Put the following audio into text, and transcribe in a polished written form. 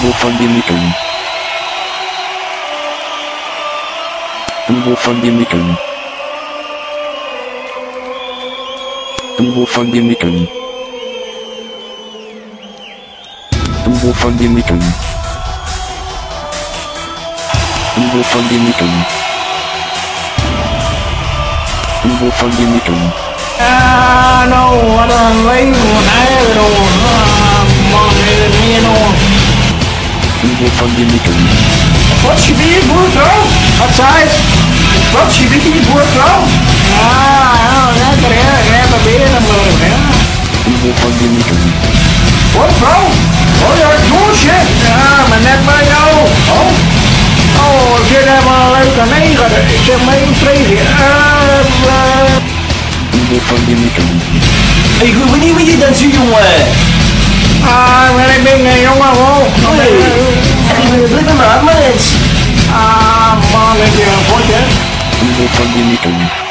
Duo van Däniken. Duo van Däniken. Duo van Däniken. Duo van Däniken. Duo van Däniken. Duo van Däniken. No, I don't like one I Duo van Däniken. Wat je weer, Buorfrou? Wat zei het? Wat je weer, Buorfrou? Ja, lekker hè, ik heb er weer een mooi hè. Duo van Däniken. Buorfrou? Oh ja, het doosje? Ja, maar net bij jou. Oh, ik zit helemaal een leuke neger. Ik zeg maar één vreugde. Duo van Däniken. Ik hoef niet met je dansen, jongen. Maar ik ben geen jongen hoor. Blijf maar, man. Man, heb je een potje? Duo van Däniken.